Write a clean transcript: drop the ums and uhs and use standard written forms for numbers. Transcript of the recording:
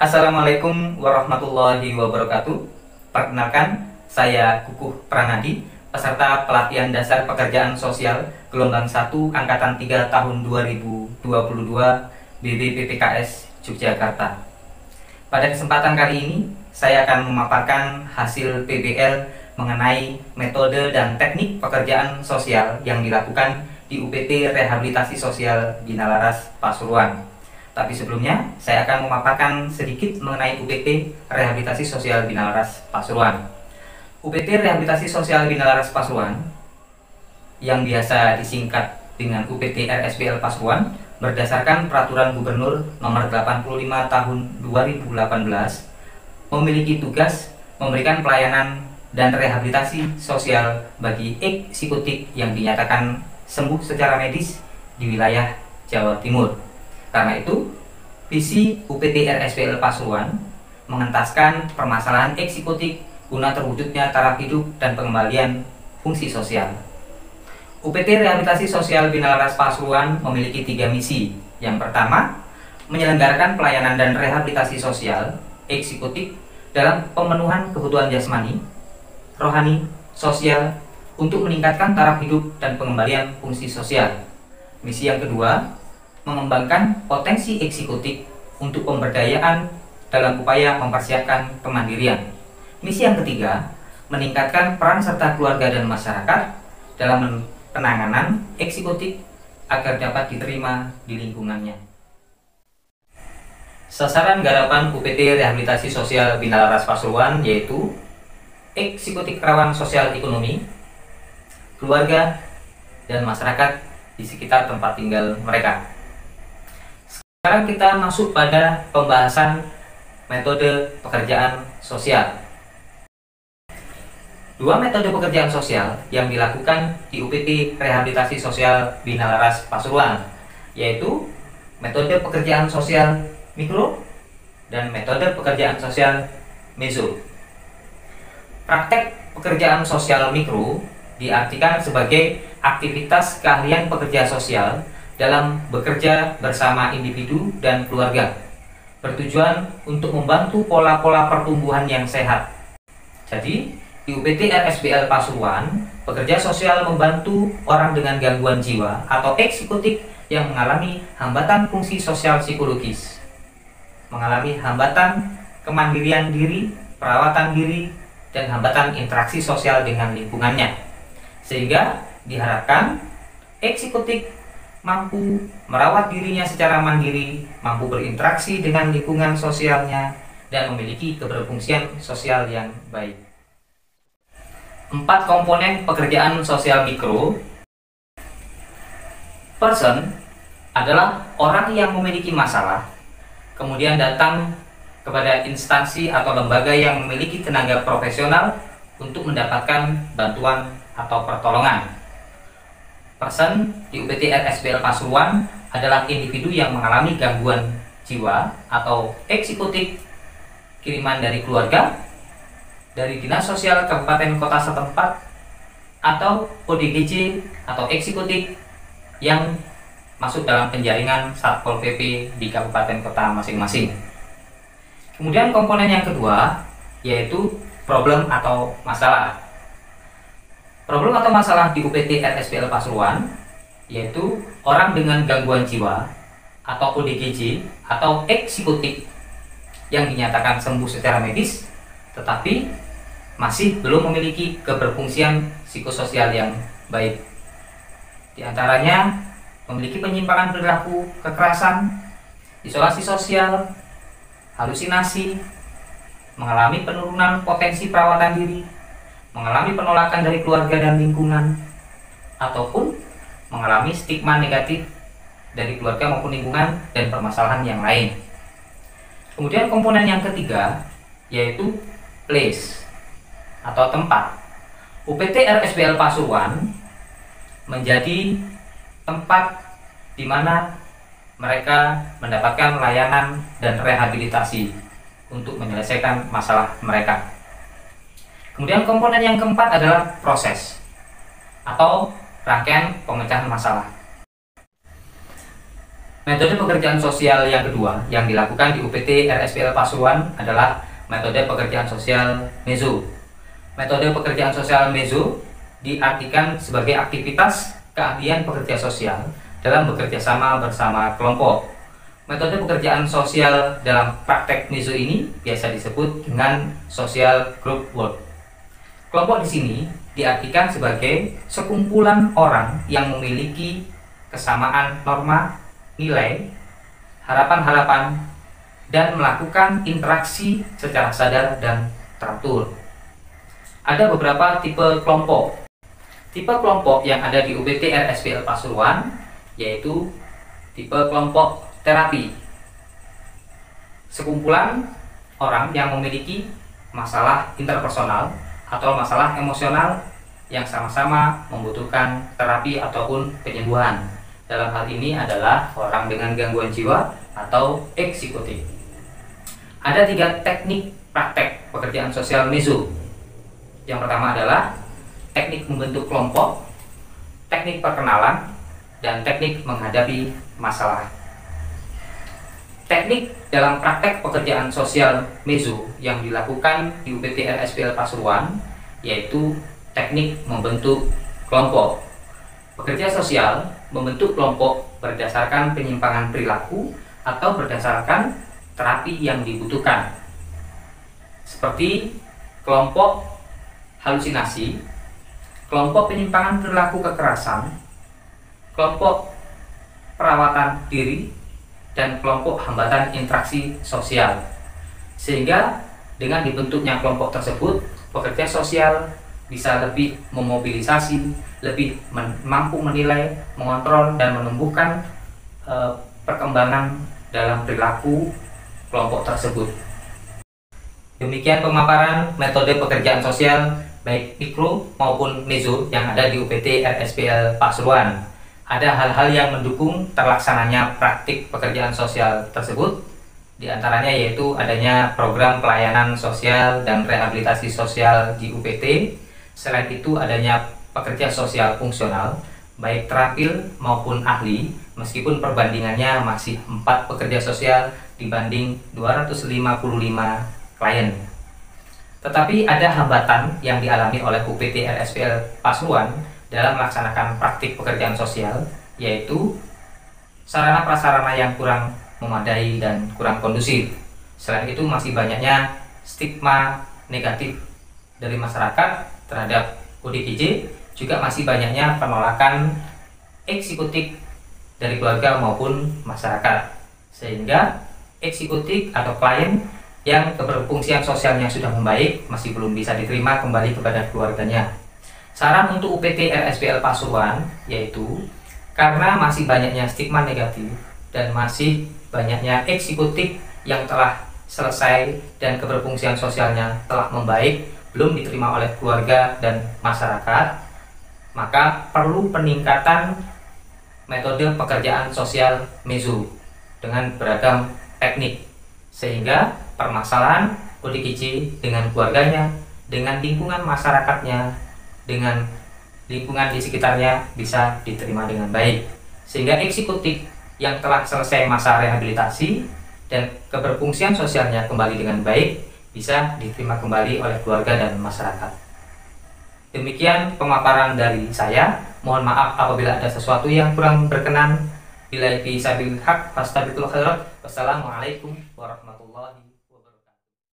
Assalamualaikum warahmatullahi wabarakatuh. Perkenalkan, saya Kukuh Pranadi, peserta pelatihan dasar pekerjaan sosial gelombang 1 angkatan 3 tahun 2022 BBPPKS Yogyakarta. Pada kesempatan kali ini, saya akan memaparkan hasil PBL mengenai metode dan teknik pekerjaan sosial yang dilakukan di UPT Rehabilitasi Sosial Bina Laras Pasuruan. Tapi sebelumnya, saya akan memaparkan sedikit mengenai UPT Rehabilitasi Sosial Bina Laras Pasuruan. UPT Rehabilitasi Sosial Bina Laras Pasuruan, yang biasa disingkat dengan UPT RSBL Pasuruan, berdasarkan Peraturan Gubernur Nomor 85 Tahun 2018, memiliki tugas memberikan pelayanan dan rehabilitasi sosial bagi eksekutif yang dinyatakan sembuh secara medis di wilayah Jawa Timur. Karena itu, visi UPT RSBL Pasuruan mengentaskan permasalahan eksekutif guna terwujudnya taraf hidup dan pengembalian fungsi sosial. UPT Rehabilitasi Sosial Bina Laras Pasuruan memiliki 3 misi. Yang pertama, menyelenggarakan pelayanan dan rehabilitasi sosial eksekutif dalam pemenuhan kebutuhan jasmani, rohani, sosial untuk meningkatkan taraf hidup dan pengembalian fungsi sosial. Misi yang kedua, mengembangkan potensi eksekutif untuk pemberdayaan dalam upaya mempersiapkan kemandirian. Misi yang ketiga, meningkatkan peran serta keluarga dan masyarakat dalam penanganan eksekutif agar dapat diterima di lingkungannya. Sasaran garapan UPT Rehabilitasi Sosial Bina Laras Pasuruan yaitu eksekutif rawan sosial ekonomi, keluarga, dan masyarakat di sekitar tempat tinggal mereka. Sekarang kita masuk pada pembahasan metode pekerjaan sosial. 2 metode pekerjaan sosial yang dilakukan di UPT Rehabilitasi Sosial Bina Laras Pasuruan, yaitu metode pekerjaan sosial mikro dan metode pekerjaan sosial meso. Praktek pekerjaan sosial mikro diartikan sebagai aktivitas keahlian pekerja sosial dalam bekerja bersama individu dan keluarga, bertujuan untuk membantu pola-pola pertumbuhan yang sehat. Jadi, di UPT RSBL Pasuruan, pekerja sosial membantu orang dengan gangguan jiwa atau eksekutif yang mengalami hambatan fungsi sosial psikologis, mengalami hambatan kemandirian diri, perawatan diri, dan hambatan interaksi sosial dengan lingkungannya. Sehingga diharapkan eksekutif mampu merawat dirinya secara mandiri, mampu berinteraksi dengan lingkungan sosialnya, dan memiliki keberfungsian sosial yang baik. 4 komponen pekerjaan sosial mikro. Person adalah orang yang memiliki masalah, kemudian datang kepada instansi atau lembaga yang memiliki tenaga profesional untuk mendapatkan bantuan atau pertolongan. Person di UPT RSBL Pasuruan adalah individu yang mengalami gangguan jiwa atau eksekutif kiriman dari keluarga, dari Dinas Sosial Kabupaten Kota setempat, atau ODGJ atau eksekutif yang masuk dalam penjaringan Satpol PP di kabupaten kota masing-masing. Kemudian komponen yang kedua yaitu problem atau masalah. Problem atau masalah di UPT RSBL Pasuruan yaitu orang dengan gangguan jiwa atau ODGJ atau eksekutif yang dinyatakan sembuh secara medis tetapi masih belum memiliki keberfungsian psikososial yang baik. Di antaranya memiliki penyimpangan perilaku kekerasan, isolasi sosial, halusinasi, mengalami penurunan potensi perawatan diri, mengalami penolakan dari keluarga dan lingkungan, ataupun mengalami stigma negatif dari keluarga maupun lingkungan dan permasalahan yang lain. Kemudian komponen yang ketiga yaitu place atau tempat. UPT RSBL Pasuruan menjadi tempat di mana mereka mendapatkan layanan dan rehabilitasi untuk menyelesaikan masalah mereka. Kemudian komponen yang keempat adalah proses atau rangkaian pemecahan masalah. Metode pekerjaan sosial yang kedua yang dilakukan di UPT RSPL Pasuruan adalah metode pekerjaan sosial mezo. Metode pekerjaan sosial mezo diartikan sebagai aktivitas keahlian pekerja sosial dalam bekerja sama bersama kelompok. Metode pekerjaan sosial dalam praktek mezo ini biasa disebut dengan social group work. Kelompok di sini diartikan sebagai sekumpulan orang yang memiliki kesamaan norma, nilai, harapan-harapan, dan melakukan interaksi secara sadar dan teratur. Ada beberapa tipe kelompok. Tipe kelompok yang ada di UPT RSPL Pasuruan yaitu tipe kelompok terapi. Sekumpulan orang yang memiliki masalah interpersonal atau masalah emosional yang sama-sama membutuhkan terapi ataupun penyembuhan. Dalam hal ini adalah orang dengan gangguan jiwa atau eksekutif. Ada 3 teknik praktek pekerjaan sosial mezo. Yang pertama adalah teknik membentuk kelompok, teknik perkenalan, dan teknik menghadapi masalah. Teknik dalam praktek pekerjaan sosial mezo yang dilakukan di UPT RSPL Pasuruan yaitu teknik membentuk kelompok. Pekerja sosial membentuk kelompok berdasarkan penyimpangan perilaku atau berdasarkan terapi yang dibutuhkan. Seperti kelompok halusinasi, kelompok penyimpangan perilaku kekerasan, kelompok perawatan diri, dan kelompok hambatan interaksi sosial. Sehingga dengan dibentuknya kelompok tersebut, pekerja sosial bisa lebih memobilisasi, lebih mampu menilai, mengontrol, dan menumbuhkan perkembangan dalam perilaku kelompok tersebut. Demikian pemaparan metode pekerjaan sosial baik mikro maupun mezo yang ada di UPT RSPL Pasuruan. Ada hal-hal yang mendukung terlaksananya praktik pekerjaan sosial tersebut, di antaranya yaitu adanya program pelayanan sosial dan rehabilitasi sosial di UPT. Selain itu adanya pekerja sosial fungsional, baik terampil maupun ahli, meskipun perbandingannya masih 4 pekerja sosial dibanding 255 klien. Tetapi ada hambatan yang dialami oleh UPT RSPL Pasuruan dalam melaksanakan praktik pekerjaan sosial, yaitu sarana prasarana yang kurang memadai dan kurang kondusif. Selain itu masih banyaknya stigma negatif dari masyarakat terhadap ODGJ, juga masih banyaknya penolakan eksekutif dari keluarga maupun masyarakat, sehingga eksekutif atau klien yang keberfungsian sosialnya sudah membaik masih belum bisa diterima kembali kepada keluarganya. Saran untuk UPT RSPL Pasuruan yaitu karena masih banyaknya stigma negatif dan masih banyaknya eksekutif yang telah selesai dan keberfungsian sosialnya telah membaik belum diterima oleh keluarga dan masyarakat, maka perlu peningkatan metode pekerjaan sosial mezo dengan beragam teknik, sehingga permasalahan ODGJ dengan keluarganya, dengan lingkungan masyarakatnya, dengan lingkungan di sekitarnya bisa diterima dengan baik, sehingga eksekutif yang telah selesai masa rehabilitasi dan keberfungsian sosialnya kembali dengan baik bisa diterima kembali oleh keluarga dan masyarakat. Demikian pemaparan dari saya. Mohon maaf apabila ada sesuatu yang kurang berkenan. Billahi fi sabilil haq, fastabiqul khairat. Wassalamualaikum warahmatullahi wabarakatuh.